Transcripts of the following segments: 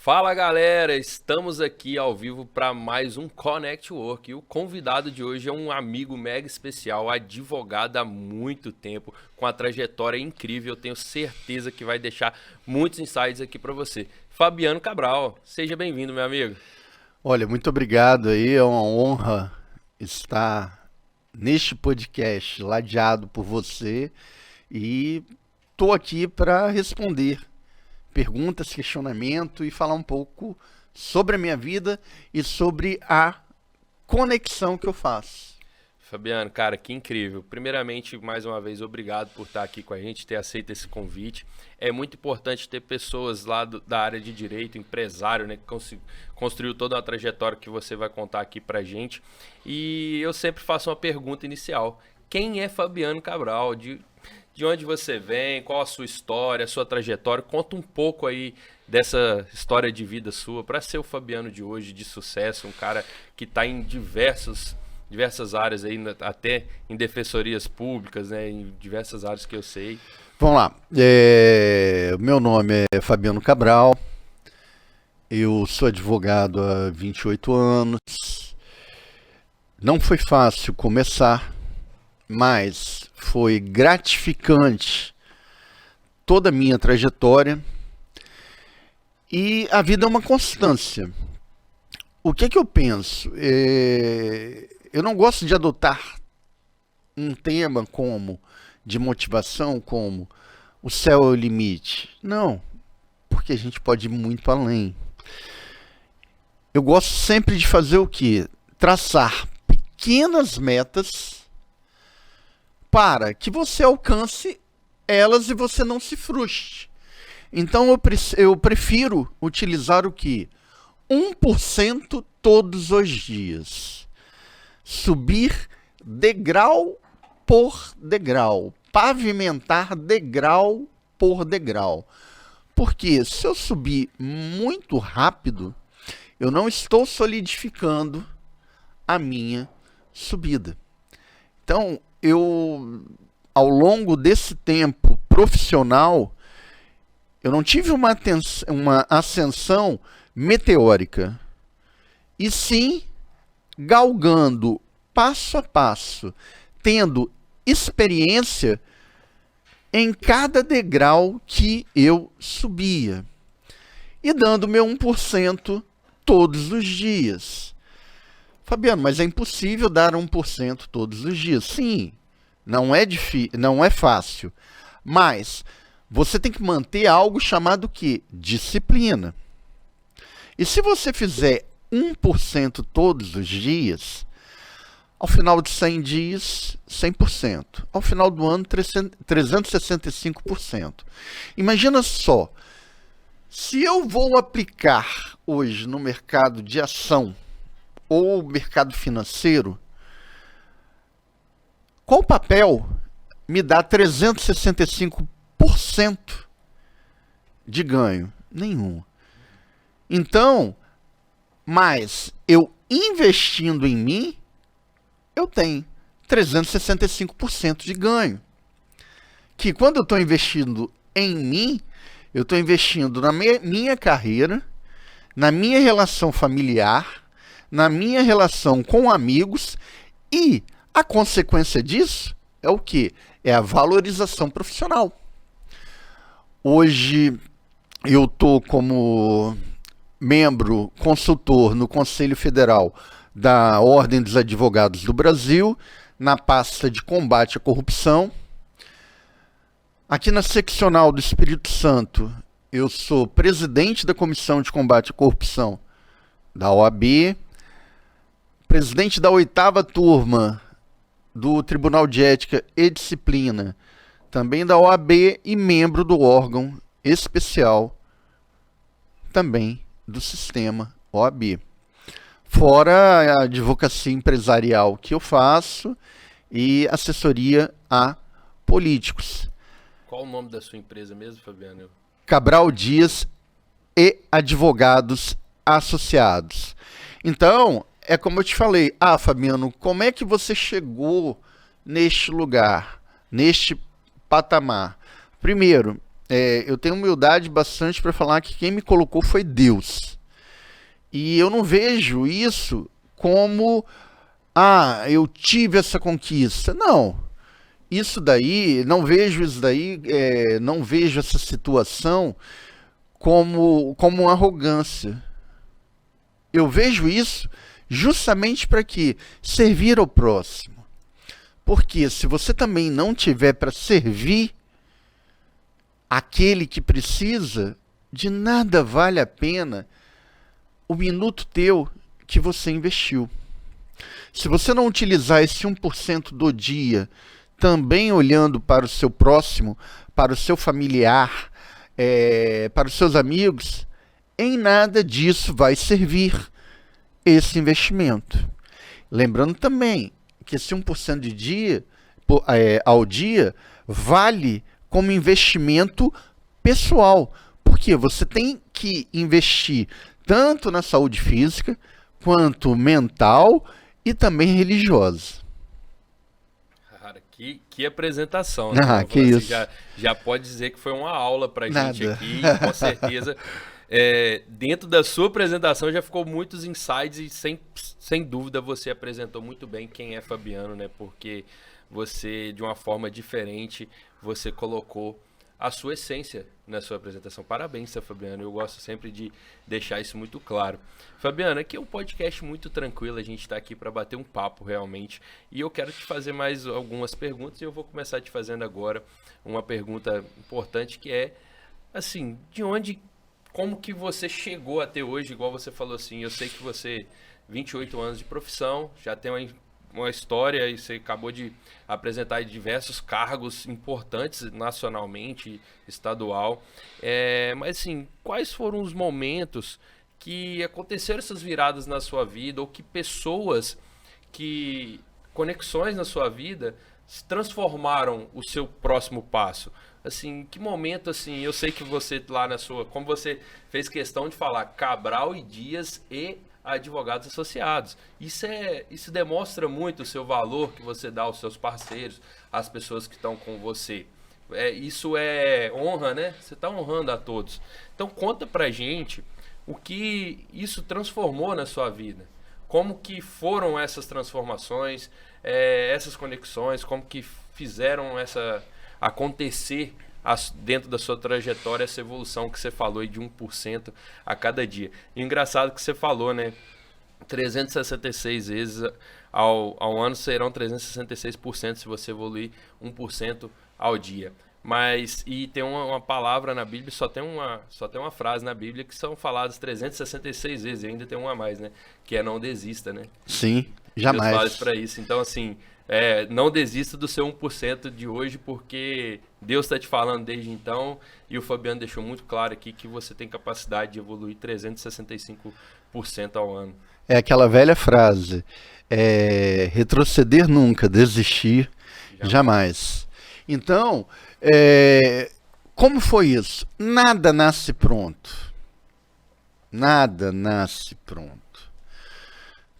Fala galera, estamos aqui ao vivo para mais um Connect Work e o convidado de hoje é um amigo mega especial, advogado há muito tempo, com a trajetória incrível, eu tenho certeza que vai deixar muitos insights aqui para você. Fabiano Cabral, seja bem-vindo, meu amigo. Olha, muito obrigado aí, é uma honra estar neste podcast ladeado por você e estou aqui para responder perguntas, questionamento e falar um pouco sobre a minha vida e sobre a conexão que eu faço. Fabiano, cara, que incrível. Primeiramente, mais uma vez, obrigado por estar aqui com a gente, ter aceito esse convite. É muito importante ter pessoas lá da área de direito, empresário, né, que construiu toda uma trajetória que você vai contar aqui pra gente. E eu sempre faço uma pergunta inicial. Quem é Fabiano Cabral? De onde você vem? Qual a sua história, a sua trajetória? Conta um pouco aí dessa história de vida sua para ser o Fabiano de hoje, de sucesso, um cara que está em diversas áreas aí, até em defensorias públicas, né, em diversas áreas que eu sei. Vamos lá, o meu nome é Fabiano Cabral, eu sou advogado há 28 anos, não foi fácil começar, mas foi gratificante toda a minha trajetória e a vida é uma constância. O que é que eu penso? Eu não gosto de adotar um tema como de motivação, como o céu é o limite. Não, porque a gente pode ir muito além. Eu gosto sempre de fazer o quê? Traçar pequenas metas para que você alcance elas e você não se frustre. Então eu prefiro utilizar o que? 1% todos os dias. Subir degrau por degrau. Pavimentar degrau por degrau. Porque se eu subir muito rápido, eu não estou solidificando a minha subida. Então, ao longo desse tempo profissional, eu não tive uma ascensão meteórica, e sim galgando passo a passo, tendo experiência em cada degrau que eu subia, e dando meu 1% todos os dias. Fabiano, mas é impossível dar 1% todos os dias. Sim, não é fácil. Mas você tem que manter algo chamado que? Disciplina. E se você fizer 1% todos os dias, ao final de 100 dias, 100%. Ao final do ano, 365%. Imagina só, se eu vou aplicar hoje no mercado de ação, ou mercado financeiro, qual papel me dá 365% de ganho? Nenhum. Então, mas eu investindo em mim, eu tenho 365% de ganho. Que quando eu estou investindo em mim, eu estou investindo na minha carreira, na minha relação familiar, na minha relação com amigos, e a consequência disso é o quê? É a valorização profissional. Hoje eu estou como membro consultor no Conselho Federal da Ordem dos Advogados do Brasil, na pasta de combate à corrupção. Aqui na seccional do Espírito Santo, eu sou presidente da Comissão de Combate à Corrupção da OAB, presidente da 8ª turma do Tribunal de Ética e Disciplina, também da OAB, e membro do órgão especial também do sistema OAB. Fora a advocacia empresarial que eu faço e assessoria a políticos. Qual o nome da sua empresa mesmo, Fabiano? Cabral Dias e Advogados Associados. Então, é como eu te falei, Fabiano, como é que você chegou neste lugar, neste patamar? Primeiro, eu tenho humildade bastante para falar que quem me colocou foi Deus. E eu não vejo isso como, eu tive essa conquista. Não. Isso daí, não vejo isso daí, não vejo essa situação como uma arrogância. Eu vejo isso justamente para quê? Servir ao próximo. Porque se você também não tiver para servir aquele que precisa, de nada vale a pena o minuto teu que você investiu. Se você não utilizar esse 1% do dia também olhando para o seu próximo, para o seu familiar, para os seus amigos, em nada disso vai servir esse investimento. Lembrando também que esse 1% de dia, ao dia vale como investimento pessoal. Porque você tem que investir tanto na saúde física, quanto mental e também religiosa. Cara, que apresentação, né? Que isso. Já pode dizer que foi uma aula pra gente Nada. aqui, com certeza. Dentro da sua apresentação já ficou muitos insights e sem dúvida você apresentou muito bem quem é Fabiano, né? Porque você, de uma forma diferente, você colocou a sua essência na sua apresentação. Parabéns, Fabiano. Eu gosto sempre de deixar isso muito claro. Fabiano, aqui é um podcast muito tranquilo. A gente está aqui para bater um papo realmente. E eu quero te fazer mais algumas perguntas. E eu vou começar te fazendo agora uma pergunta importante que é, assim, como que você chegou até hoje? Igual você falou assim, eu sei que você, 28 anos de profissão, já tem uma história e você acabou de apresentar diversos cargos importantes nacionalmente, estadual. Mas assim, quais foram os momentos que aconteceram essas viradas na sua vida ou que conexões na sua vida transformaram o seu próximo passo? Assim, que momento, assim, eu sei que você lá como você fez questão de falar Cabral e Dias e advogados associados. Isso demonstra muito o seu valor que você dá aos seus parceiros, às pessoas que estão com você. Isso é honra, né? Você está honrando a todos. Então conta pra gente o que isso transformou na sua vida. Como que foram essas transformações, essas conexões, como que fizeram acontecer dentro da sua trajetória, essa evolução que você falou aí de 1% a cada dia. E o engraçado que você falou, né? 366 vezes ao ano serão 366% se você evoluir 1% ao dia. E tem uma palavra na Bíblia, só tem uma frase na Bíblia que são faladas 366 vezes, e ainda tem uma a mais, né? Que é não desista, né? Sim, jamais. Deus fala isso pra isso. Então, assim, não desista do seu 1% de hoje, porque Deus está te falando desde então, e o Fabiano deixou muito claro aqui que você tem capacidade de evoluir 365% ao ano. É aquela velha frase, retroceder nunca, desistir jamais. Então, como foi isso? Nada nasce pronto. Nada nasce pronto.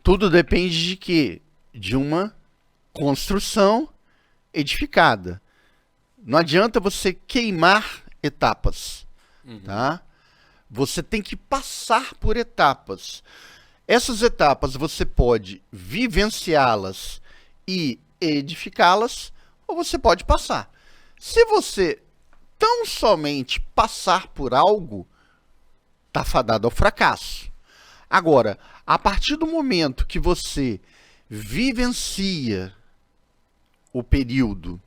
Tudo depende de quê? De uma construção edificada. Não adianta você queimar etapas, tá? Você tem que passar por etapas. Essas etapas você pode vivenciá-las e edificá-las, ou você pode passar. Se você tão somente passar por algo, está fadado ao fracasso. Agora, a partir do momento que você vivencia o período,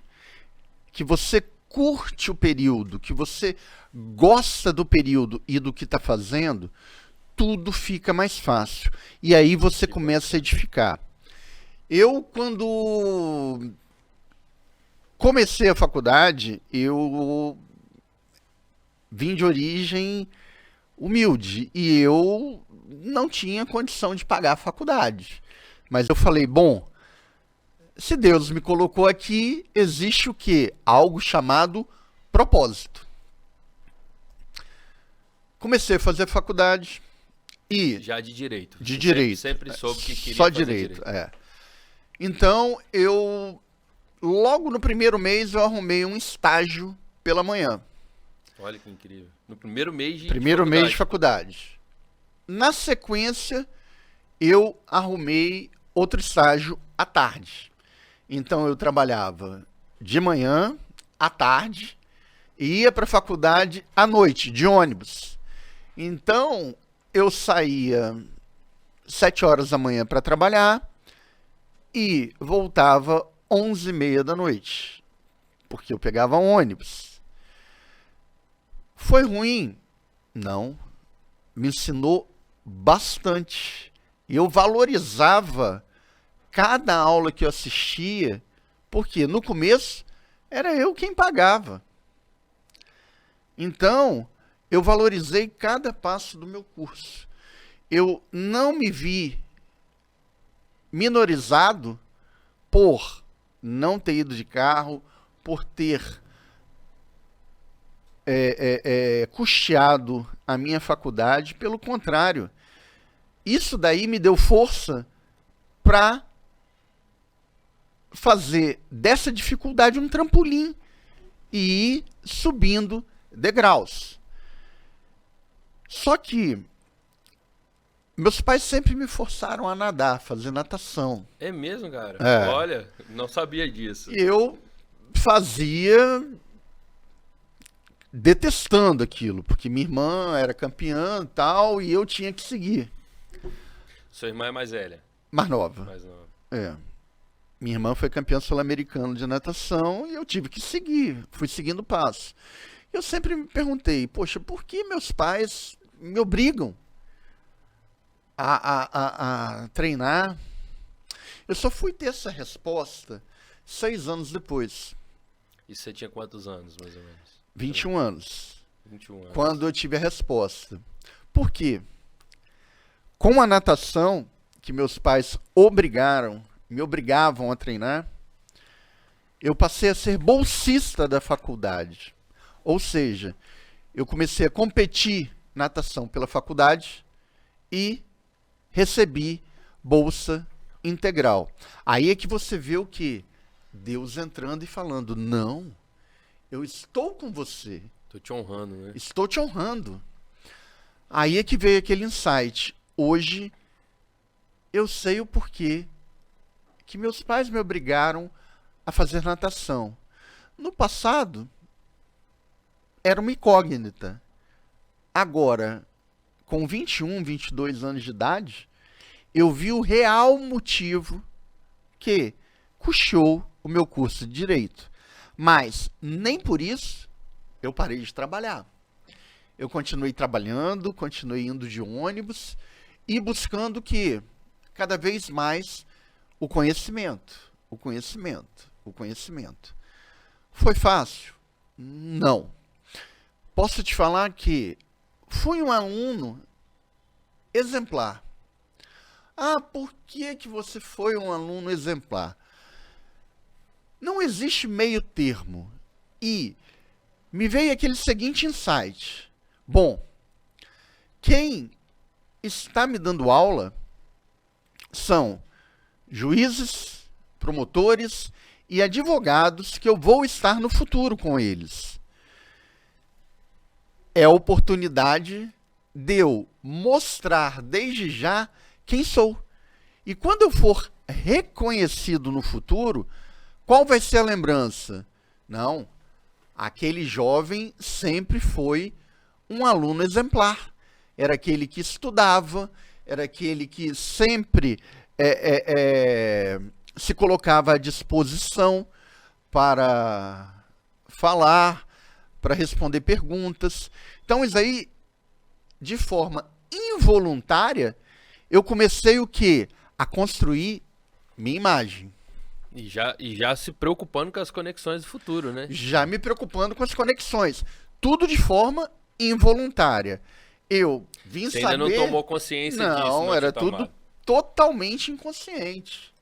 que você curte o período, que você gosta do período e do que está fazendo, tudo fica mais fácil. E aí você começa a edificar. Eu, quando comecei a faculdade, eu vim de origem humilde e eu não tinha condição de pagar a faculdade. Mas eu falei, bom, se Deus me colocou aqui, existe o quê? Algo chamado propósito. Comecei a fazer faculdade e... Já de direito. De direito. Sempre soube que queria só fazer direito. Então, logo no primeiro mês, eu arrumei um estágio pela manhã. Olha que incrível. No primeiro mês de Primeiro mês de faculdade. Na sequência, eu arrumei outro estágio à tarde. Então eu trabalhava de manhã, à tarde, e ia para a faculdade à noite, de ônibus. Então eu saía 7 horas da manhã para trabalhar e voltava 11h30 da noite, porque eu pegava ônibus. Foi ruim? Não. Me ensinou bastante. E eu valorizava cada aula que eu assistia, porque no começo era eu quem pagava. Então, eu valorizei cada passo do meu curso. Eu não me vi minorizado por não ter ido de carro, por ter custeado a minha faculdade. Pelo contrário, isso daí me deu força para fazer dessa dificuldade um trampolim e ir subindo degraus. Só que meus pais sempre me forçaram a nadar, fazer natação. É mesmo, cara? É. Olha, não sabia disso. Eu fazia detestando aquilo, porque minha irmã era campeã e tal, e eu tinha que seguir. Sua irmã é mais velha? Mais nova. Mais nova. É. Minha irmã foi campeã sul-americana de natação e eu tive que seguir, fui seguindo o passo. Eu sempre me perguntei, poxa, por que meus pais me obrigam a treinar? Eu só fui ter essa resposta 6 anos depois. E você tinha quantos anos, mais ou menos? 21 anos. 21 anos. Quando eu tive a resposta. Por quê? Com a natação, que meus pais me obrigavam a treinar, eu passei a ser bolsista da faculdade. Ou seja, eu comecei a competir natação pela faculdade e recebi bolsa integral. Aí é que você vê o quê? Deus entrando e falando, não, eu estou com você. Tô te honrando, né? Estou te honrando. Aí é que veio aquele insight. Hoje, eu sei o porquê que meus pais me obrigaram a fazer natação. No passado, era uma incógnita. Agora, com 21, 22 anos de idade, eu vi o real motivo que custeou o meu curso de Direito. Mas, nem por isso, eu parei de trabalhar. Eu continuei trabalhando, continuei indo de ônibus e buscando que, cada vez mais, o conhecimento. Foi fácil? Não. Posso te falar que fui um aluno exemplar. Ah, por que você foi um aluno exemplar? Não existe meio termo. E me veio aquele seguinte insight. Bom, quem está me dando aula são juízes, promotores e advogados que eu vou estar no futuro com eles. É a oportunidade de eu mostrar desde já quem sou. E quando eu for reconhecido no futuro, qual vai ser a lembrança? Não, aquele jovem sempre foi um aluno exemplar. Era aquele que estudava, era aquele que sempre se colocava à disposição para falar, para responder perguntas. Então, isso aí, de forma involuntária, eu comecei o quê? A construir minha imagem. E já se preocupando com as conexões do futuro, né? Já me preocupando com as conexões. Tudo de forma involuntária. Eu vim Você saber... ainda não tomou consciência disso? Não, era tudo totalmente inconsciente.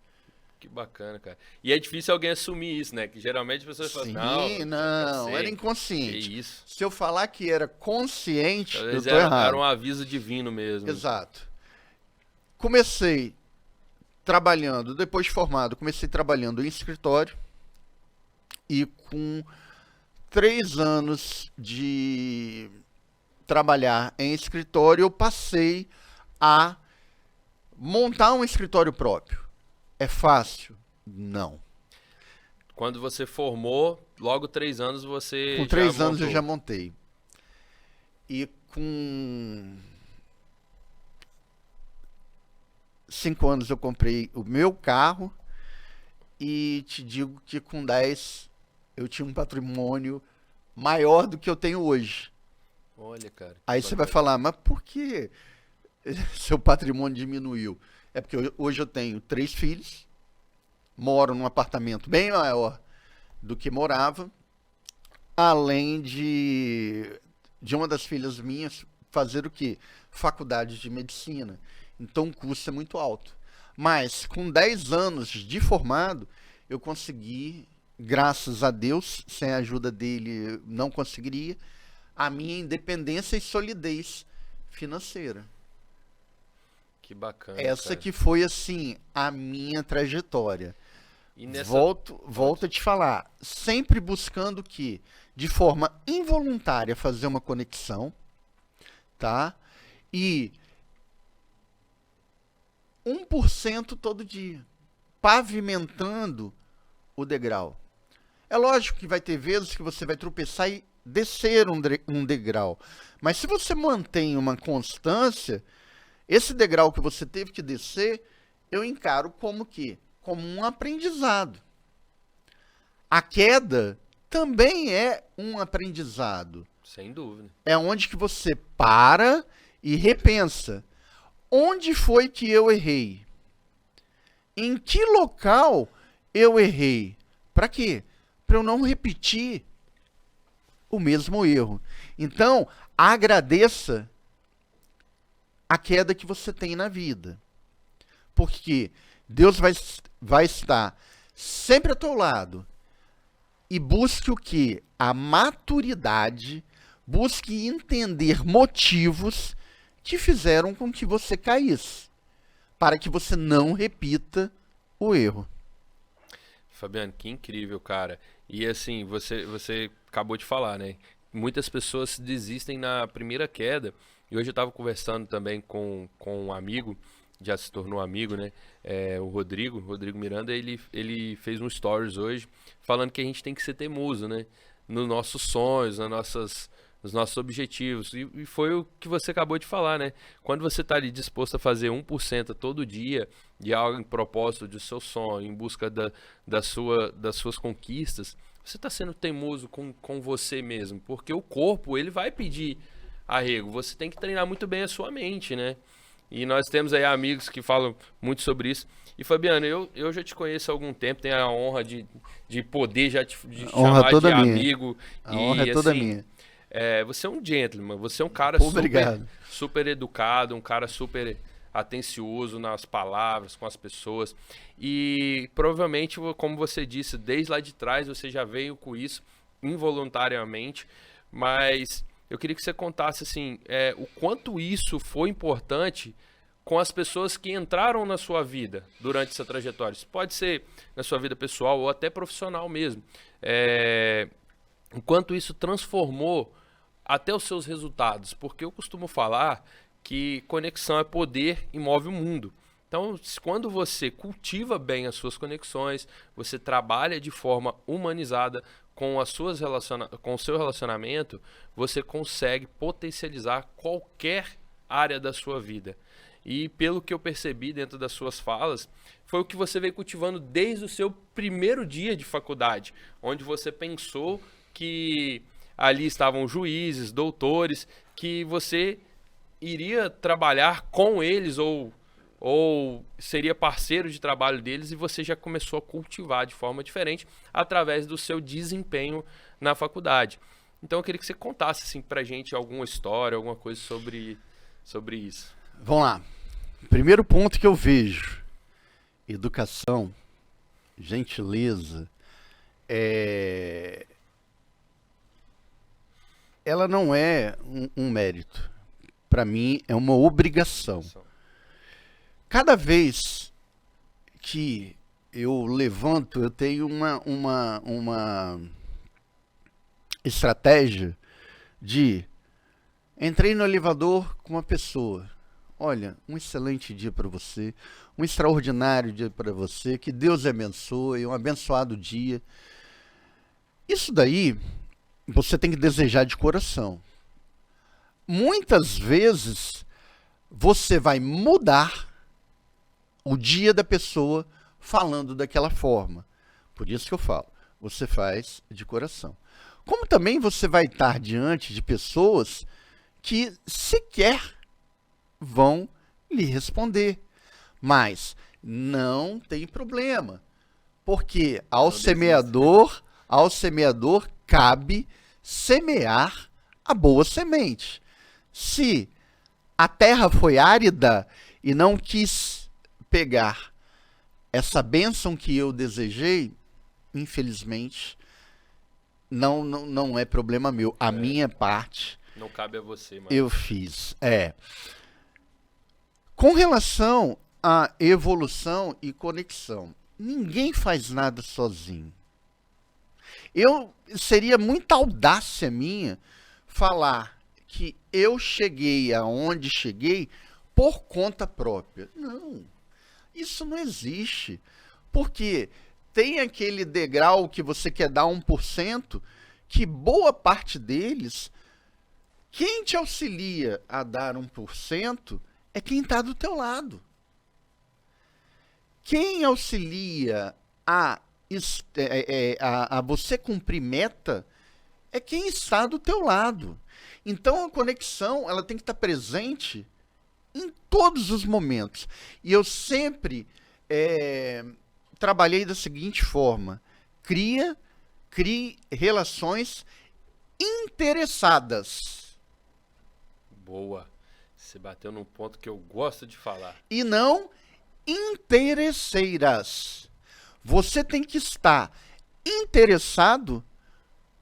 Que bacana, cara. E é difícil alguém assumir isso, né? Que geralmente as pessoas falam, não, era inconsciente. Que isso? Se eu falar que era consciente, Talvez eu tô errado. Era um aviso divino mesmo. Exato. Comecei trabalhando, depois de formado, comecei trabalhando em escritório e com 3 anos de trabalhar em escritório, eu passei a montar um escritório próprio. É fácil? Não. Quando você formou, logo 3 anos você Com já 3 anos eu montou. já montei. E com 5 anos eu comprei o meu carro e te digo que com 10 eu tinha um patrimônio maior do que eu tenho hoje. Olha, cara, que Aí você vai bacana. falar, mas por que seu patrimônio diminuiu? É porque hoje eu tenho 3 filhos, moro num apartamento bem maior do que morava, além de uma das filhas minhas fazer o quê? Faculdade de medicina. Então o custo é muito alto. Mas com 10 anos de formado, eu consegui, graças a Deus, sem a ajuda dele não conseguiria, a minha independência e solidez financeira. Que bacana, Essa cara. que foi assim a minha trajetória. E nessa. Volto a te falar, sempre buscando que, de forma involuntária, fazer uma conexão, tá? E 1% todo dia, pavimentando o degrau. É lógico que vai ter vezes que você vai tropeçar e descer um degrau. Mas se você mantém uma constância, esse degrau que você teve que descer, eu encaro como que? Como um aprendizado. A queda também é um aprendizado. Sem dúvida. É onde que você para e repensa. Onde foi que eu errei? Em que local eu errei? Para quê? Para eu não repetir o mesmo erro. Então, agradeça a queda que você tem na vida. Porque Deus vai estar sempre ao teu lado. E busque o quê? A maturidade, busque entender motivos que fizeram com que você caísse, para que você não repita o erro. Fabiano, que incrível, cara. E assim, você acabou de falar, né? Muitas pessoas desistem na primeira queda. E hoje eu estava conversando também com um amigo, já se tornou amigo, né? O Rodrigo Miranda, ele fez um stories hoje falando que a gente tem que ser teimoso, né? Nos nossos sonhos, nos nossos objetivos. E foi o que você acabou de falar, né? Quando você está ali disposto a fazer 1% todo dia de algo em propósito do seu sonho, em busca das suas conquistas, você está sendo teimoso com você mesmo, porque o corpo, ele vai pedir arrego. Você tem que treinar muito bem a sua mente, né? E nós temos aí amigos que falam muito sobre isso. E Fabiano, eu já te conheço há algum tempo, tenho a honra de poder já de A honra chamar de toda minha. amigo. A honra é E toda assim, minha. você é um gentleman, você é um cara Obrigado. super educado, um cara super atencioso nas palavras, com as pessoas. E provavelmente, como você disse, desde lá de trás você já veio com isso involuntariamente, mas eu queria que você contasse assim, o quanto isso foi importante com as pessoas que entraram na sua vida durante essa trajetória. Isso pode ser na sua vida pessoal ou até profissional mesmo. O quanto isso transformou até os seus resultados, porque eu costumo falar que conexão é poder e move o mundo. Então, quando você cultiva bem as suas conexões, você trabalha de forma humanizada com com o seu relacionamento, você consegue potencializar qualquer área da sua vida. E pelo que eu percebi dentro das suas falas, foi o que você veio cultivando desde o seu primeiro dia de faculdade, onde você pensou que ali estavam juízes, doutores, que você iria trabalhar com eles ou seria parceiro de trabalho deles, e você já começou a cultivar de forma diferente através do seu desempenho na faculdade. Então eu queria que você contasse assim, pra gente alguma história, alguma coisa sobre isso. Vamos lá. Primeiro ponto que eu vejo: educação, gentileza, ela não é um mérito. Para mim, é uma obrigação. Cada vez que eu levanto, eu tenho estratégia de entrei no elevador com uma pessoa. Olha, um excelente dia para você, um extraordinário dia para você, que Deus abençoe, um abençoado dia. Isso daí você tem que desejar de coração. Muitas vezes você vai mudar o dia da pessoa falando daquela forma. Por isso que eu falo, você faz de coração. Como também você vai estar diante de pessoas que sequer vão lhe responder. Mas não tem problema, porque ao semeador cabe semear a boa semente. Se a terra foi árida e não quis pegar essa bênção que eu desejei, infelizmente, não é problema meu. A minha parte Não cabe a você, mas eu fiz. Com relação à evolução e conexão, ninguém faz nada sozinho. Seria muita audácia minha falar que eu cheguei aonde cheguei por conta própria. Não, isso não existe. Porque tem aquele degrau que você quer dar 1%, que boa parte deles, quem te auxilia a dar 1% é quem está do teu lado. Quem auxilia a você cumprir meta é quem está do teu lado. Então a conexão ela tem que estar presente em todos os momentos. E eu sempre trabalhei da seguinte forma: crie relações interessadas. boa. Você bateu num ponto que eu gosto de falar. E não interesseiras. Você tem que estar interessado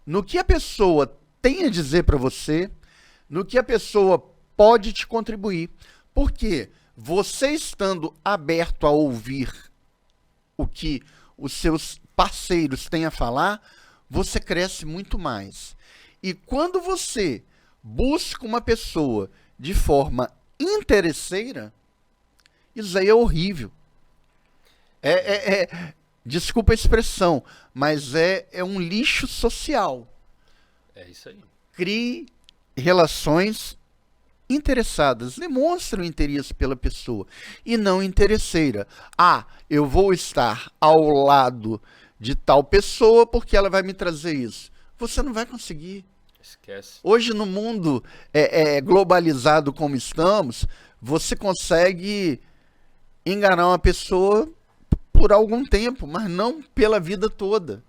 no que a pessoa tem a dizer para você, no que a pessoa pode te contribuir. Porque você estando aberto a ouvir o que os seus parceiros têm a falar, você cresce muito mais. E quando você busca uma pessoa de forma interesseira, isso aí é horrível. Desculpa a expressão, mas é um lixo social. É isso aí. Crie relações interessadas, demonstre o interesse pela pessoa e não interesseira. Eu vou estar ao lado de tal pessoa porque ela vai me trazer isso. Você não vai conseguir. Esquece. Hoje no mundo globalizado como estamos, você consegue enganar uma pessoa por algum tempo, mas não pela vida toda.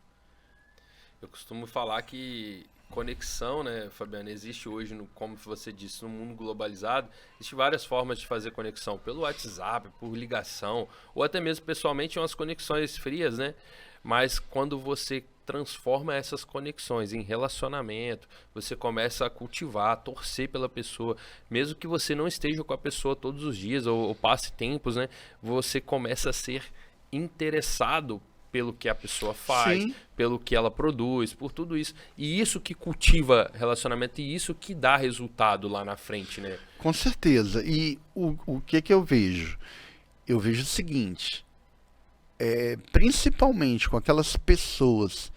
Eu costumo falar que conexão, né, Fabiano, existe hoje, como você disse, no mundo globalizado, existem várias formas de fazer conexão, pelo WhatsApp, por ligação, ou até mesmo pessoalmente umas conexões frias, né? Mas quando você transforma essas conexões em relacionamento, você começa a cultivar, a torcer pela pessoa, mesmo que você não esteja com a pessoa todos os dias, ou passe tempos, né? Você começa a ser interessado pelo que a pessoa faz, Sim. pelo que ela produz, por tudo isso. E isso que cultiva relacionamento e isso que dá resultado lá na frente, né? Com certeza. E o que eu vejo? Eu vejo o seguinte, principalmente com aquelas pessoas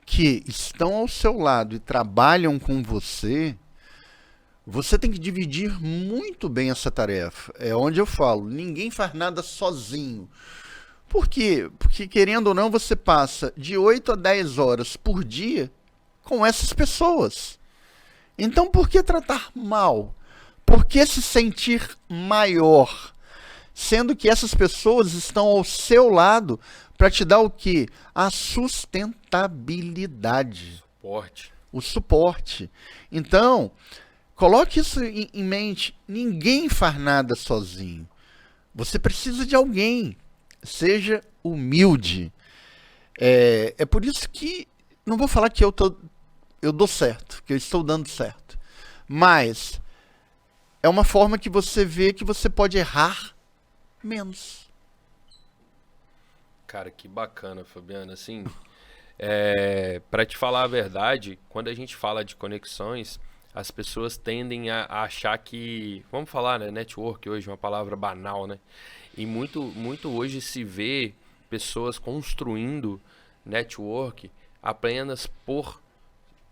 que estão ao seu lado e trabalham com você, você tem que dividir muito bem essa tarefa. É onde eu falo, ninguém faz nada sozinho. Por quê? Porque, querendo ou não, você passa de 8 a 10 horas por dia com essas pessoas. Então, por que tratar mal? Por que se sentir maior? Sendo que essas pessoas estão ao seu lado para te dar o quê? A sustentabilidade. Suporte. O suporte. Então, coloque isso em mente. Ninguém faz nada sozinho. Você precisa de alguém. Seja humilde. É por isso que não vou falar que eu dou certo, que eu estou dando certo. Mas é uma forma que você vê que você pode errar menos. Cara, que bacana, Fabiano. Assim, Para te falar a verdade, quando a gente fala de conexões, as pessoas tendem a achar que, vamos falar, né, network hoje, uma palavra banal, né? E muito hoje se vê pessoas construindo network apenas por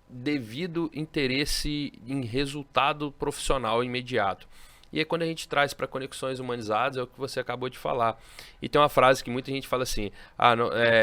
devido interesse em resultado profissional imediato. E aí quando a gente traz para conexões humanizadas, é o que você acabou de falar. E tem uma frase que muita gente fala assim: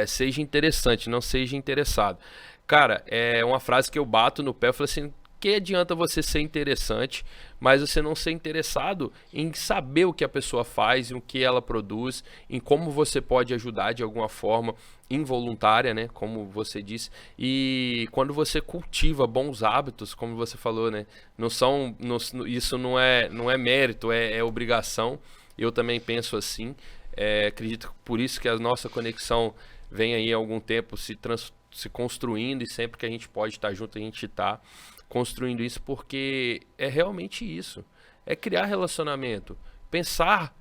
seja interessante, não seja interessado. Cara, é uma frase que eu bato no pé. Eu falo assim: que adianta você ser interessante, mas você não ser interessado em saber o que a pessoa faz, em o que ela produz, em como você pode ajudar de alguma forma involuntária, né, como você disse. E quando você cultiva bons hábitos, como você falou, né, isso não é mérito, é obrigação. Eu também penso assim. Acredito que por isso que a nossa conexão vem aí há algum tempo se construindo, e sempre que a gente pode estar junto, a gente está construindo isso, porque é realmente isso. É criar relacionamento. Pensar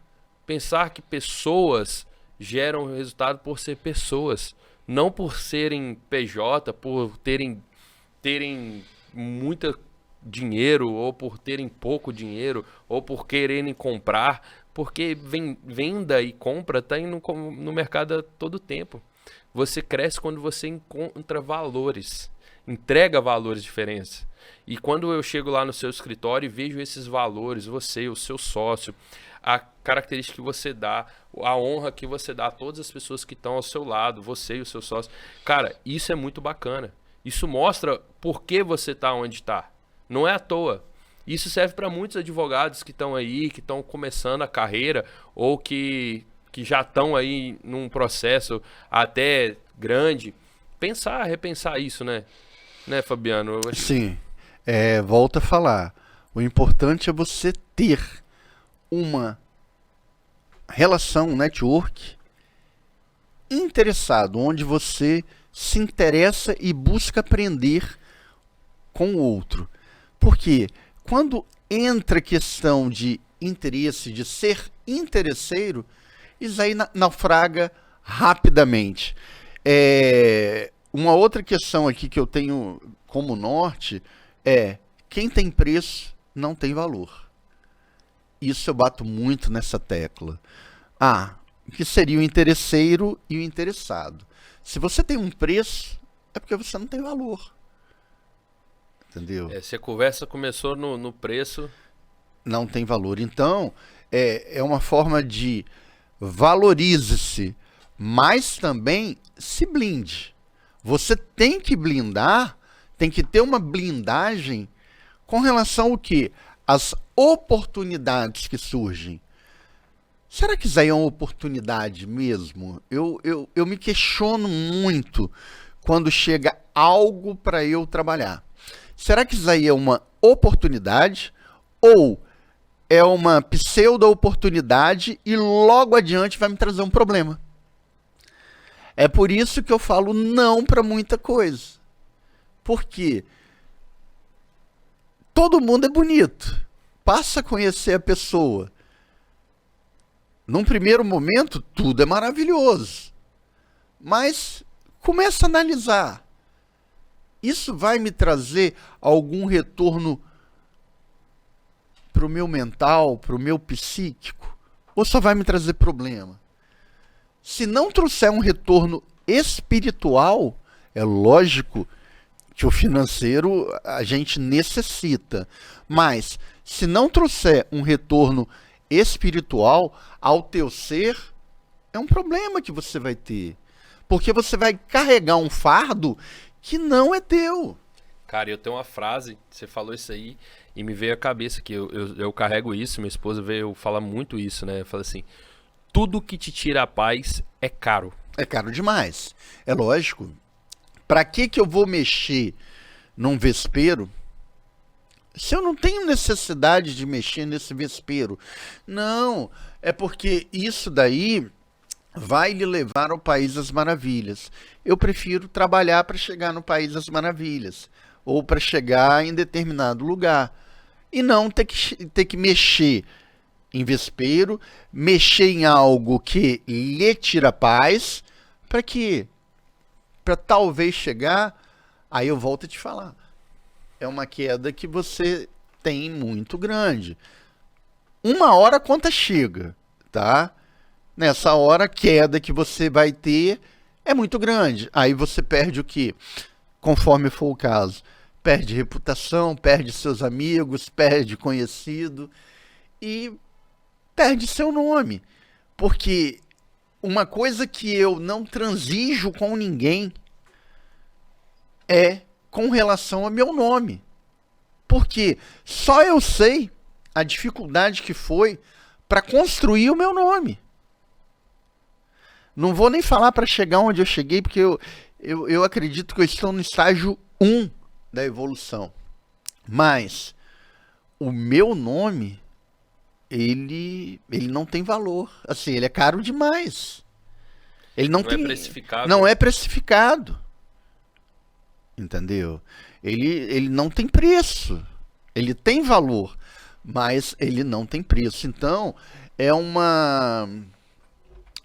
que pessoas geram resultado por ser pessoas, não por serem PJ, por terem muito dinheiro, ou por terem pouco dinheiro, ou por quererem comprar, porque venda e compra está indo no mercado a todo tempo. Você cresce quando você encontra valores, entrega valores diferentes. E quando eu chego lá no seu escritório e vejo esses valores, você, o seu sócio, a característica que você dá, a honra que você dá a todas as pessoas que estão ao seu lado, você e o seu sócio, cara, isso é muito bacana. Isso mostra por que você está onde está. Não é à toa. Isso serve para muitos advogados que estão aí, que estão começando a carreira, ou que já estão aí num processo até grande. Repensar isso, né? Né, Fabiano? Eu acho... Sim. Volto a falar. O importante é você ter uma relação, um network interessado, onde você se interessa e busca aprender com o outro. Porque quando entra a questão de interesse, de ser interesseiro, isso aí naufraga rapidamente. Uma outra questão aqui que eu tenho como norte é: quem tem preço não tem valor. Isso eu bato muito nessa tecla. O que seria o interesseiro e o interessado? Se você tem um preço, é porque você não tem valor. Entendeu? Se a conversa começou no preço... Não tem valor. Então, é uma forma de valorize-se, mas também se blinde. Você tem que blindar, tem que ter uma blindagem com relação ao quê? As oportunidades que surgem. Será que isso aí é uma oportunidade mesmo? Eu me questiono muito quando chega algo para eu trabalhar. Será que isso aí é uma oportunidade ou é uma pseudo-oportunidade e logo adiante vai me trazer um problema? É por isso que eu falo não para muita coisa. Porque todo mundo é bonito. Passa a conhecer a pessoa. Num primeiro momento, tudo é maravilhoso. Mas começa a analisar. Isso vai me trazer algum retorno para o meu mental, para o meu psíquico? Ou só vai me trazer problema? Se não trouxer um retorno espiritual, é lógico que o financeiro a gente necessita. Mas se não trouxer um retorno espiritual ao teu ser, é um problema que você vai ter. Porque você vai carregar um fardo que não é teu. Cara, eu tenho uma frase, você falou isso aí, e me veio à cabeça que eu carrego isso, minha esposa veio falar muito isso, né? Eu falo assim: tudo que te tira a paz é caro. É caro demais. É lógico. Para que eu vou mexer num vespeiro se eu não tenho necessidade de mexer nesse vespeiro? Não, é porque isso daí vai lhe levar ao País das Maravilhas. Eu prefiro trabalhar para chegar no País das Maravilhas, ou para chegar em determinado lugar, e não ter que mexer em vespeiro, mexer em algo que lhe tira paz. Para quê? para talvez chegar, aí eu volto a te falar, é uma queda que você tem muito grande. Uma hora a conta chega, tá? Nessa hora a queda que você vai ter é muito grande. Aí você perde o quê? Conforme for o caso. Perde reputação, perde seus amigos, perde conhecido e perde seu nome. Porque uma coisa que eu não transijo com ninguém é com relação ao meu nome. Porque só eu sei a dificuldade que foi para construir o meu nome. Não vou nem falar para chegar onde eu cheguei, porque eu acredito que eu estou no estágio 1 da evolução. Mas o meu nome, ele não tem valor. Assim, ele é caro demais. Ele não tem, é precificado. Não é precificado. Entendeu? Ele não tem preço. Ele tem valor, mas ele não tem preço. Então, é uma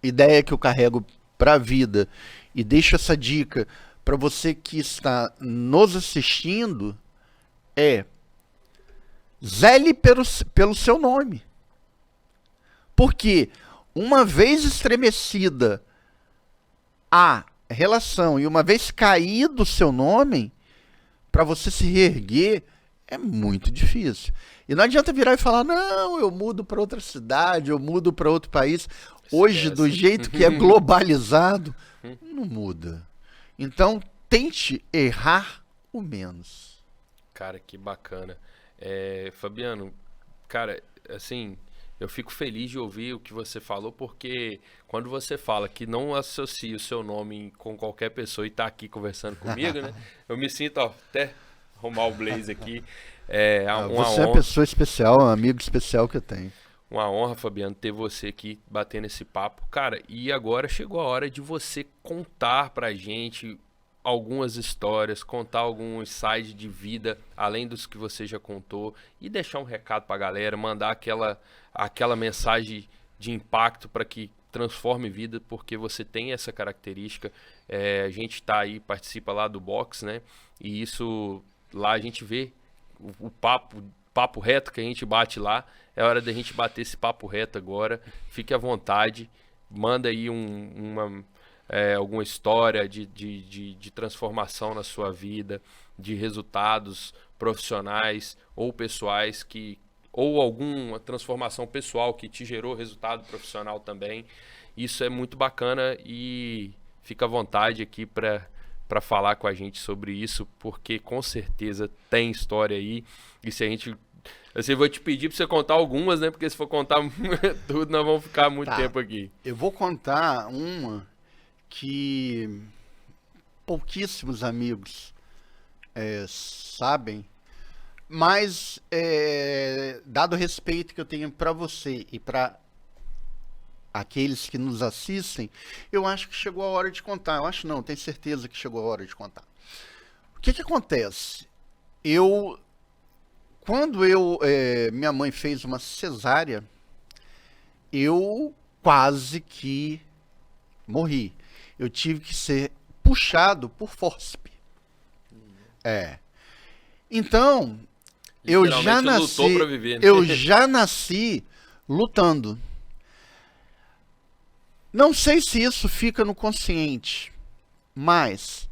ideia que eu carrego para a vida e deixo essa dica para você que está nos assistindo, zele pelo seu nome. Porque uma vez estremecida a relação e uma vez caído o seu nome, para você se reerguer é muito difícil. E não adianta virar e falar, não, eu mudo para outra cidade, eu mudo para outro país. Hoje, do jeito que é globalizado, não muda. Então, tente errar o menos. Cara, que bacana. Fabiano, cara, assim, eu fico feliz de ouvir o que você falou, porque quando você fala que não associa o seu nome com qualquer pessoa e tá aqui conversando comigo, né? Eu me sinto, ó, até arrumar o blaze aqui. Você é uma pessoa especial, um amigo especial que eu tenho. Uma honra, Fabiano, ter você aqui batendo esse papo. Cara, e agora chegou a hora de você contar pra gente algumas histórias, contar algum insight de vida, além dos que você já contou, e deixar um recado pra galera, mandar aquela mensagem de impacto para que transforme vida, porque você tem essa característica. A gente tá aí, participa lá do box, né? E isso, lá a gente vê o papo reto que a gente bate lá. É hora da gente bater esse papo reto agora. Fique à vontade, manda aí alguma história de transformação na sua vida, de resultados profissionais ou pessoais, ou alguma transformação pessoal que te gerou resultado profissional também. Isso é muito bacana e fica à vontade aqui para falar com a gente sobre isso, porque com certeza tem história aí. E se a gente... Eu vou te pedir para você contar algumas, né? Porque se for contar tudo, nós vamos ficar muito tempo aqui. Eu vou contar uma que pouquíssimos amigos sabem, mas dado o respeito que eu tenho para você e para aqueles que nos assistem, eu acho que chegou a hora de contar. Eu acho não, tenho certeza que chegou a hora de contar. O que acontece? Quando minha mãe fez uma cesárea, eu quase que morri. Eu tive que ser puxado por fórceps. Então, eu já nasci, lutou pra viver, né? eu já nasci lutando. Não sei se isso fica no consciente, mas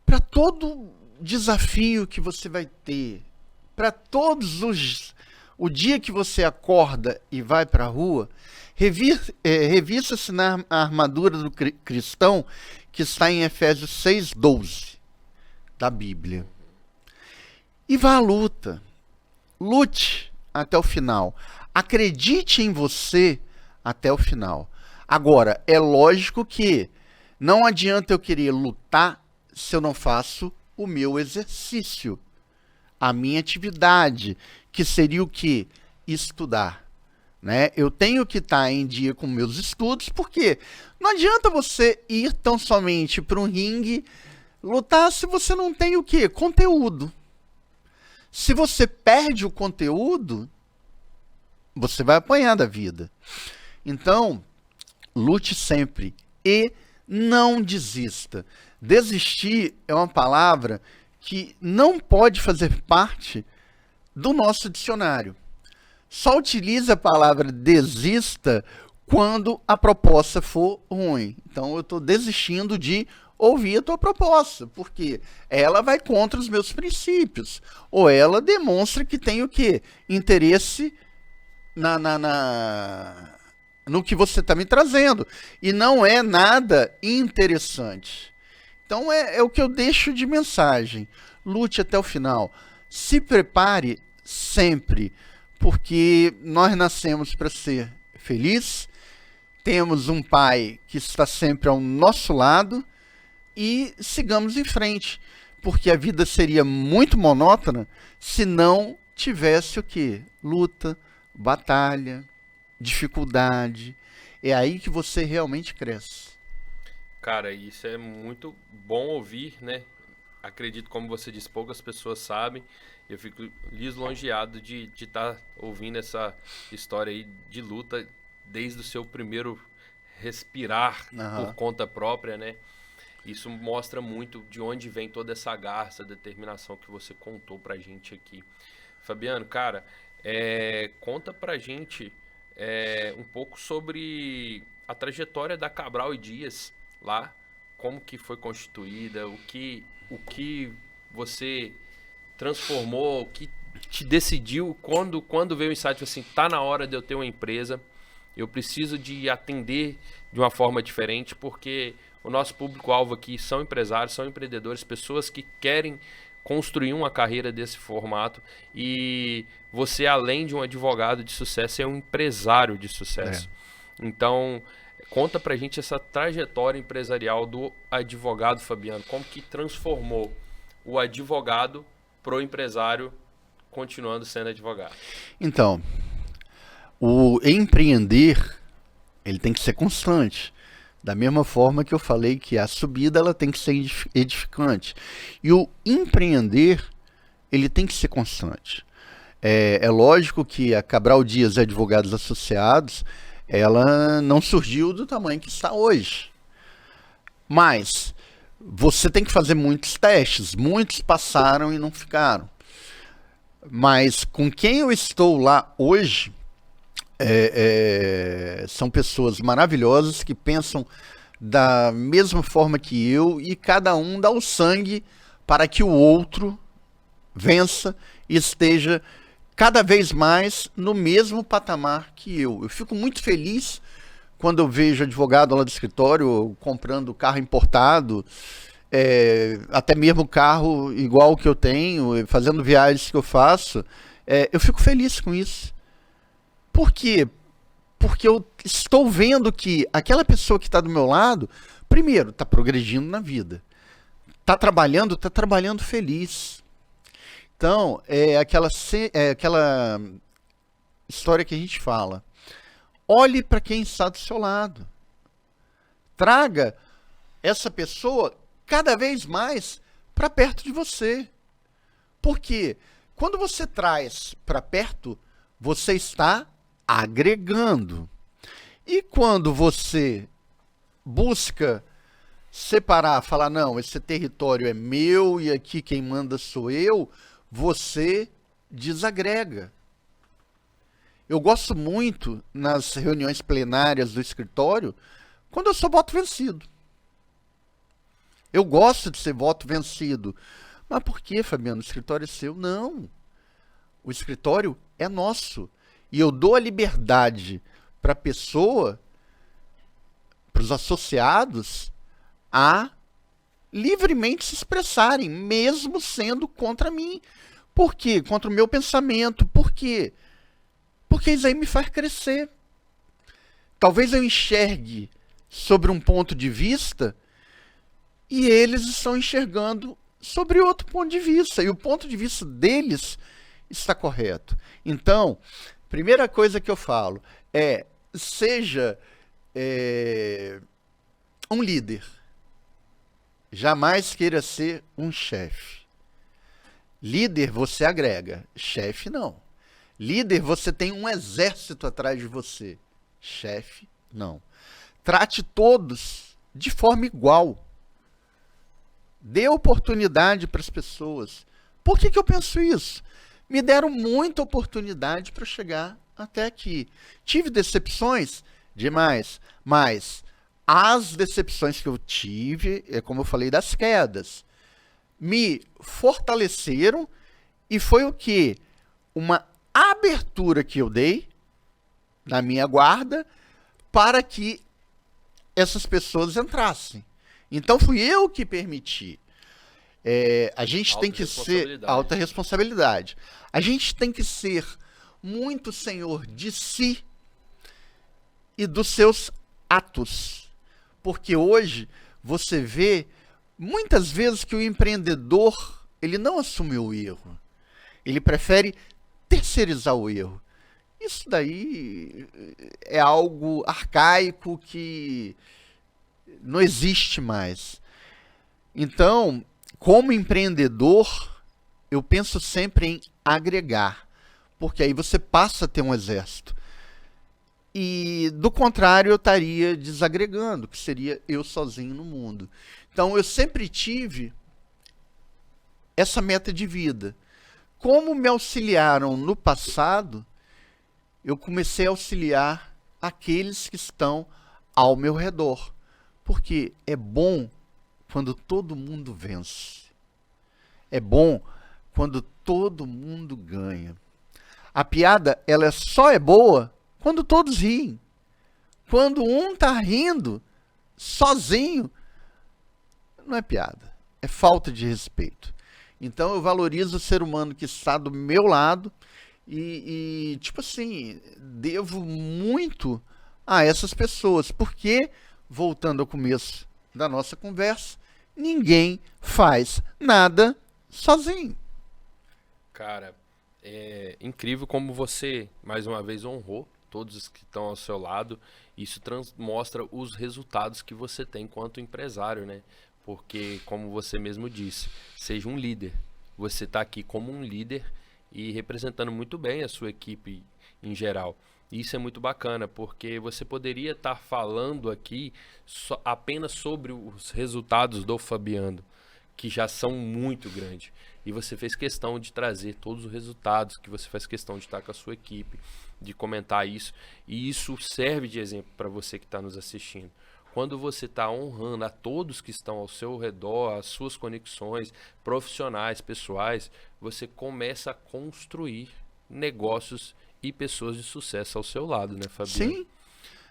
para todo desafio que você vai ter, para o dia que você acorda e vai para a rua, revista-se na armadura do cristão, que está em Efésios 6:12 da Bíblia. E vá à luta. Lute até o final. Acredite em você até o final. Agora, é lógico que não adianta eu querer lutar se eu não faço o meu exercício, a minha atividade, que seria o quê? Estudar. Né? Eu tenho que estar em dia com meus estudos, porque não adianta você ir tão somente para um ringue lutar se você não tem o quê? Conteúdo. Se você perde o conteúdo, você vai apanhar da vida. Então, lute sempre e Não desista. Desistir é uma palavra que não pode fazer parte do nosso dicionário. Só utilize a palavra desista quando a proposta for ruim. Então eu estou desistindo de ouvir a tua proposta, porque ela vai contra os meus princípios, ou ela demonstra que tem o quê? Interesse no que você está me trazendo, e não é nada interessante. Então é o que eu deixo de mensagem. Lute até o final. Se prepare sempre, porque nós nascemos para ser felizes, temos um pai que está sempre ao nosso lado, e sigamos em frente, porque a vida seria muito monótona se não tivesse o quê? Luta, batalha, dificuldade. É aí que você realmente cresce. Cara, isso é muito bom ouvir, né? Acredito, como você disse, poucas pessoas sabem. Eu fico lisonjeado de estar ouvindo essa história aí de luta desde o seu primeiro respirar por conta própria, né? Isso mostra muito de onde vem toda essa garra, essa determinação que você contou pra gente aqui. Fabiano, cara, conta pra gente um pouco sobre a trajetória da Cabral e Dias lá, como que foi constituída, o que você transformou, o que te decidiu, quando veio o insight assim, tá na hora de eu ter uma empresa, eu preciso de atender de uma forma diferente, porque o nosso público-alvo aqui são empresários, são empreendedores, pessoas que querem construir uma carreira desse formato, e você, além de um advogado de sucesso, é um empresário de sucesso. Então, conta pra gente essa trajetória empresarial do advogado Fabiano, como que transformou o advogado pro empresário, continuando sendo advogado. Então, o empreender, ele tem que ser constante. Da mesma forma que eu falei que a subida ela tem que ser edificante. E o empreender, ele tem que ser constante. É lógico que a Cabral Dias Advogados Associados, ela não surgiu do tamanho que está hoje. Mas você tem que fazer muitos testes. Muitos passaram e não ficaram. Mas com quem eu estou lá hoje, são pessoas maravilhosas que pensam da mesma forma que eu, e cada um dá o sangue para que o outro vença e esteja cada vez mais no mesmo patamar que eu. Eu fico muito feliz quando eu vejo advogado lá do escritório comprando carro importado, até mesmo carro igual que eu tenho, fazendo viagens que eu faço. Eu fico feliz com isso. Por quê? Porque eu estou vendo que aquela pessoa que está do meu lado, primeiro, está progredindo na vida. Está trabalhando feliz. Então, é aquela história que a gente fala. Olhe para quem está do seu lado. Traga essa pessoa cada vez mais para perto de você. Porque quando você traz para perto, você está agregando. E quando você busca separar, falar, não, esse território é meu e aqui quem manda sou eu, você desagrega. Eu gosto muito, nas reuniões plenárias do escritório, quando eu sou voto vencido. Eu gosto de ser voto vencido. Mas por que, Fabiano? O escritório é seu? Não. O escritório é nosso. E eu dou a liberdade para a pessoa, para os associados, a livremente se expressarem, mesmo sendo contra mim. Por quê? Contra o meu pensamento. Por quê? Porque isso aí me faz crescer. Talvez eu enxergue sobre um ponto de vista e eles estão enxergando sobre outro ponto de vista. E o ponto de vista deles está correto. Então, primeira coisa que eu falo é, seja um líder. Jamais queira ser um chefe. Líder você agrega, chefe não. Líder você tem um exército atrás de você, chefe não. Trate todos de forma igual. Dê oportunidade para as pessoas. Por que eu penso isso? Me deram muita oportunidade para chegar até aqui. Tive decepções demais, mas as decepções que eu tive, é como eu falei das quedas, me fortaleceram e foi o quê? Uma abertura que eu dei na minha guarda para que essas pessoas entrassem. Então fui eu que permiti. A gente tem que ser alta responsabilidade. A gente tem que ser muito senhor de si e dos seus atos. Porque hoje você vê muitas vezes que o empreendedor, ele não assumiu o erro. Ele prefere terceirizar o erro. Isso daí é algo arcaico que não existe mais. Então, como empreendedor, eu penso sempre em agregar, porque aí você passa a ter um exército. E, do contrário, eu estaria desagregando, que seria eu sozinho no mundo. Então, eu sempre tive essa meta de vida. Como me auxiliaram no passado, eu comecei a auxiliar aqueles que estão ao meu redor. Porque é bom quando todo mundo vence. É bom quando todo mundo ganha. A piada, ela só é boa quando todos riem. Quando um está rindo sozinho, não é piada. É falta de respeito. Então eu valorizo o ser humano que está do meu lado e tipo assim, devo muito a essas pessoas. Porque, voltando ao começo da nossa conversa, ninguém faz nada sozinho. Cara, é incrível como você, mais uma vez, honrou todos os que estão ao seu lado. Isso mostra os resultados que você tem enquanto empresário, né? Porque, como você mesmo disse, seja um líder. Você está aqui como um líder e representando muito bem a sua equipe em geral. Isso é muito bacana, porque você poderia estar falando aqui apenas sobre os resultados do Fabiano, que já são muito grandes. E você fez questão de trazer todos os resultados, que você faz questão de estar com a sua equipe, de comentar isso. E isso serve de exemplo para você que está nos assistindo. Quando você está honrando a todos que estão ao seu redor, as suas conexões profissionais, pessoais, você começa a construir negócios e pessoas de sucesso ao seu lado, né, Fabiano? Sim.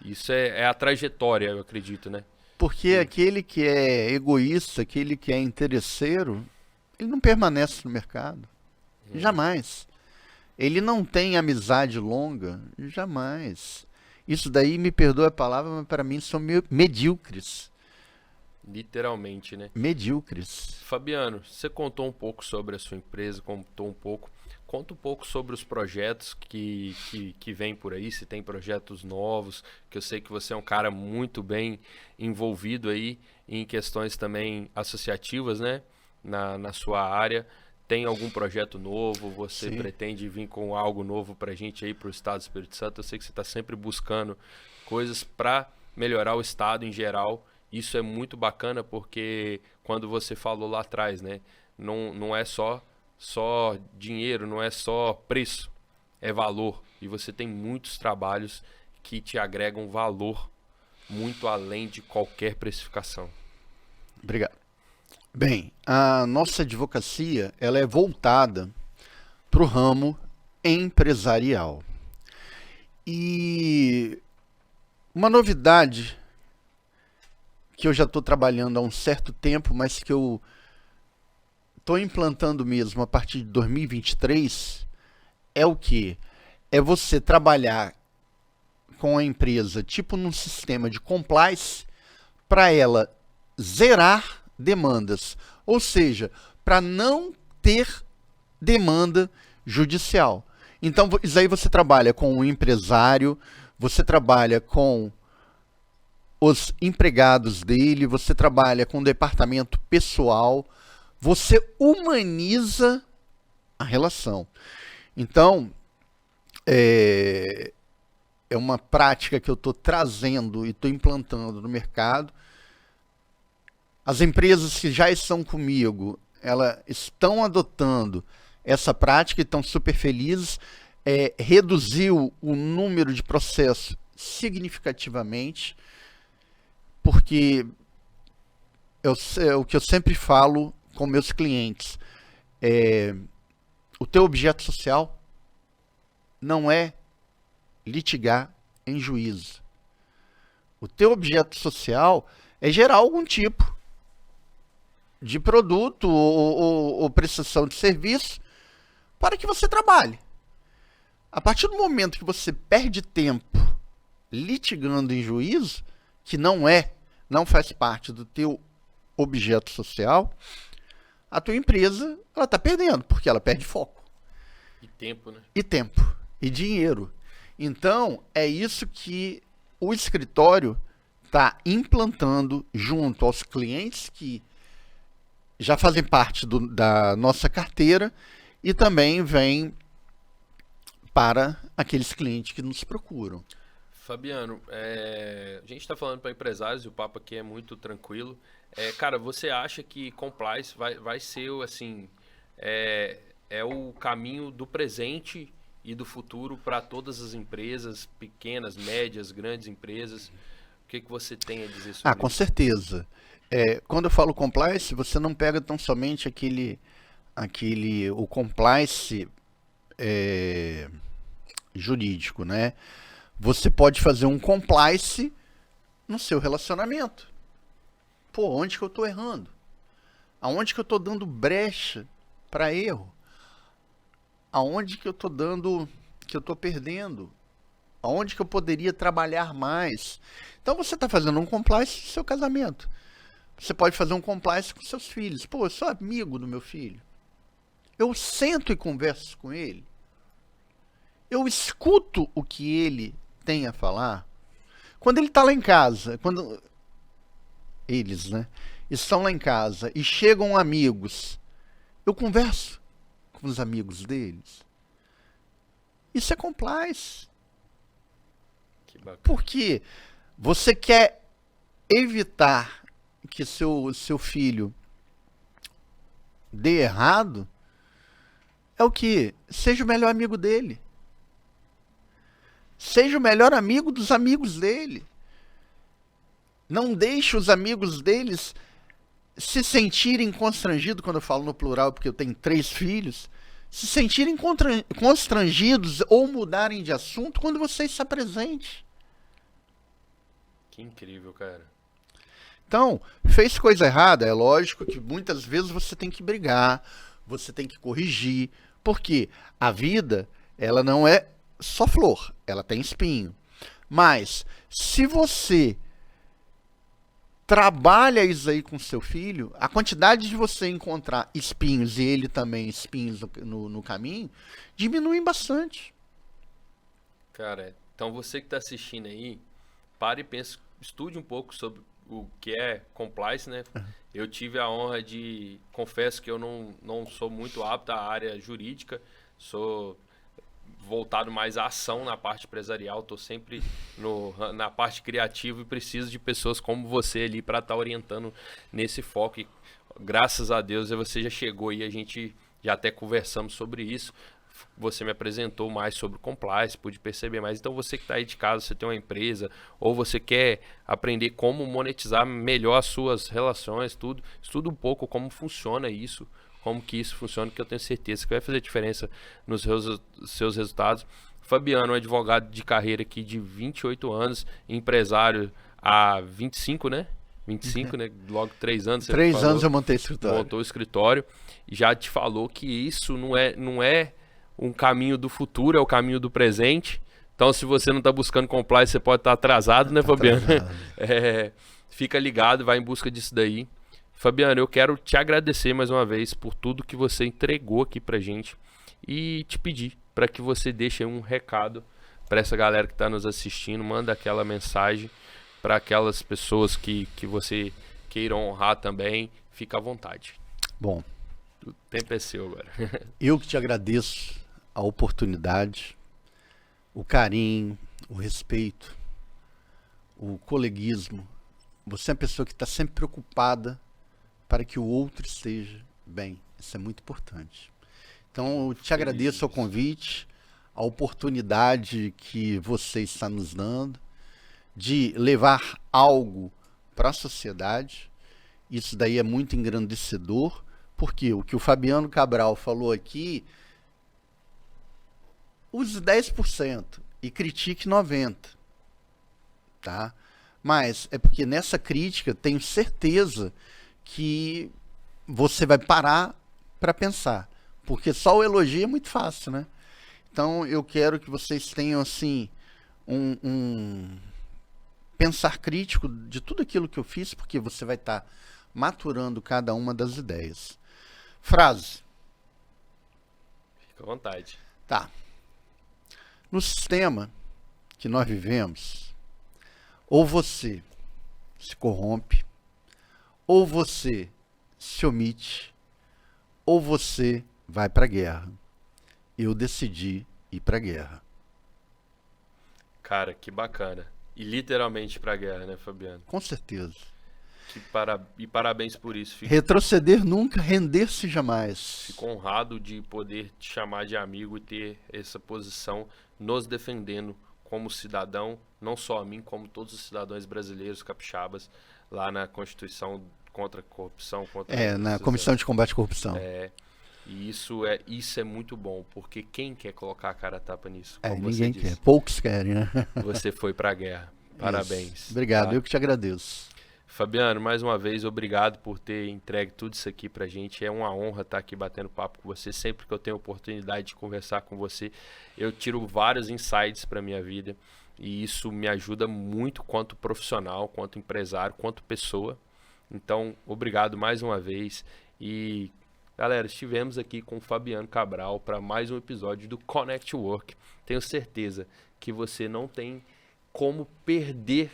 Isso é a trajetória, eu acredito, né? Porque aquele que é egoísta, aquele que é interesseiro, ele não permanece no mercado. Jamais. Ele não tem amizade longa. Jamais. Isso daí, me perdoa a palavra, mas para mim são medíocres. Literalmente, né? Medíocres. Fabiano, você contou um pouco sobre a sua empresa, conta um pouco sobre os projetos que vem por aí, se tem projetos novos, que eu sei que você é um cara muito bem envolvido aí em questões também associativas, né? Na sua área. Tem algum projeto novo? Você Sim. pretende vir com algo novo pra gente aí pro Estado do Espírito Santo? Eu sei que você está sempre buscando coisas para melhorar o Estado em geral. Isso é muito bacana porque quando você falou lá atrás, né? Não é só dinheiro, não é só preço, é valor. E você tem muitos trabalhos que te agregam valor muito além de qualquer precificação. Obrigado. Bem, a nossa advocacia ela é voltada para o ramo empresarial. E uma novidade que eu já estou trabalhando há um certo tempo, mas que eu estou implantando mesmo a partir de 2023, é o que? É você trabalhar com a empresa tipo num sistema de compliance para ela zerar demandas, ou seja, para não ter demanda judicial. Então, isso aí você trabalha com o empresário, você trabalha com os empregados dele, você trabalha com o departamento pessoal, você humaniza a relação. Então, é uma prática que eu estou trazendo e estou implantando no mercado, As empresas que já estão comigo, elas estão adotando essa prática e estão super felizes. Reduziu o número de processos significativamente, porque o que eu sempre falo com meus clientes, o teu objeto social não é litigar em juízo. O teu objeto social é gerar algum tipo de produto ou prestação de serviço para que você trabalhe. A partir do momento que você perde tempo litigando em juízo, que não faz parte do teu objeto social, a tua empresa ela está perdendo, porque ela perde foco. E tempo, né? E tempo. E dinheiro. Então, é isso que o escritório está implantando junto aos clientes que já fazem parte da nossa carteira e também vem para aqueles clientes que nos procuram. Fabiano, a gente está falando para empresários e o papo aqui é muito tranquilo. Cara, você acha que compliance vai ser assim, o caminho do presente e do futuro para todas as empresas, pequenas, médias, grandes empresas? O que você tem a dizer sobre isso? Com certeza. Quando eu falo compliance, você não pega tão somente o compliance jurídico, né? Você pode fazer um compliance no seu relacionamento. Pô, onde que eu estou errando? Aonde que eu estou dando brecha para erro? Aonde que eu estou perdendo? Aonde que eu poderia trabalhar mais? Então você está fazendo um compliance no seu casamento. Você pode fazer um compliance com seus filhos. Pô, eu sou amigo do meu filho. Eu sento e converso com ele. Eu escuto o que ele tem a falar. Quando ele está lá em casa, quando eles, né, estão lá em casa e chegam amigos, eu converso com os amigos deles. Isso é compliance. Que bacana. Porque você quer evitar que seu filho dê errado, é o que? Seja o melhor amigo dele. Seja o melhor amigo dos amigos dele. Não deixe os amigos deles se sentirem constrangidos, quando eu falo no plural, porque eu tenho 3 filhos, se sentirem constrangidos ou mudarem de assunto quando você está presente. Que incrível, cara. Então, fez coisa errada, é lógico que muitas vezes você tem que brigar, você tem que corrigir, porque a vida, ela não é só flor, ela tem espinho. Mas, se você trabalha isso aí com seu filho, a quantidade de você encontrar espinhos e ele também espinhos no caminho, diminui bastante. Cara, então você que está assistindo aí, pare e pense, estude um pouco sobre o que é compliance, né? Eu tive a honra confesso que eu não sou muito apto à área jurídica, sou voltado mais à ação na parte empresarial, estou sempre na parte criativa e preciso de pessoas como você ali para estar orientando nesse foco. E, graças a Deus você já chegou e a gente já até conversamos sobre isso. Você me apresentou mais sobre compliance, pude perceber mais. Então você que está aí de casa, você tem uma empresa ou você quer aprender como monetizar melhor as suas relações, tudo, estuda um pouco como funciona isso, como que isso funciona, que eu tenho certeza que vai fazer diferença nos seus resultados. Fabiano, um advogado de carreira aqui de 28 anos, empresário há 25, né? 25, né? Logo 3 anos. 3 anos eu montei escritório. Montou o escritório e já te falou que isso não é um caminho do futuro, é o caminho do presente. Então, se você não está buscando compliance, você pode estar atrasado, né, Fabiano? Fica ligado, vai em busca disso daí. Fabiano, eu quero te agradecer mais uma vez por tudo que você entregou aqui pra gente e te pedir para que você deixe um recado para essa galera que está nos assistindo, manda aquela mensagem para aquelas pessoas que você queira honrar também, fica à vontade. Bom, o tempo é seu agora. Eu que te agradeço a oportunidade, o carinho, o respeito, o coleguismo. Você é uma pessoa que está sempre preocupada para que o outro esteja bem. Isso é muito importante. Então, eu te agradeço o convite, a oportunidade que você está nos dando de levar algo para a sociedade. Isso daí é muito engrandecedor, porque o que o Fabiano Cabral falou aqui, use 10% e critique 90%. Tá? Mas é porque nessa crítica tenho certeza que você vai parar para pensar. Porque só o elogio é muito fácil, né? Então eu quero que vocês tenham assim um pensar crítico de tudo aquilo que eu fiz, porque você vai estar maturando cada uma das ideias. Frase. Fica à vontade. Tá. No sistema que nós vivemos, ou você se corrompe, ou você se omite, ou você vai para a guerra. Eu decidi ir para a guerra. Cara, que bacana. E literalmente para a guerra, né, Fabiano? Com certeza. E parabéns por isso. Retroceder nunca, render-se jamais. Fico honrado de poder te chamar de amigo e ter essa posição nos defendendo como cidadão, não só a mim, como todos os cidadãos brasileiros capixabas, lá na Constituição contra a Corrupção. Na Comissão de Combate à Corrupção. E isso é muito bom, porque quem quer colocar a cara a tapa nisso? Ninguém quer. Poucos querem, né? Você foi pra guerra. Parabéns. Isso. Obrigado, tá? Eu que te agradeço. Fabiano, mais uma vez, obrigado por ter entregue tudo isso aqui pra gente. É uma honra estar aqui batendo papo com você. Sempre que eu tenho oportunidade de conversar com você, eu tiro vários insights pra minha vida. E isso me ajuda muito quanto profissional, quanto empresário, quanto pessoa. Então, obrigado mais uma vez. E, galera, estivemos aqui com o Fabiano Cabral para mais um episódio do Connect Work. Tenho certeza que você não tem como perder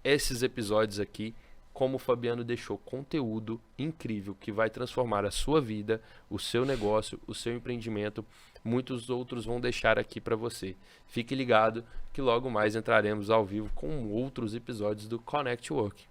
esses episódios aqui, como o Fabiano deixou conteúdo incrível que vai transformar a sua vida, o seu negócio, o seu empreendimento. Muitos outros vão deixar aqui para você. Fique ligado que logo mais entraremos ao vivo com outros episódios do Connect Work.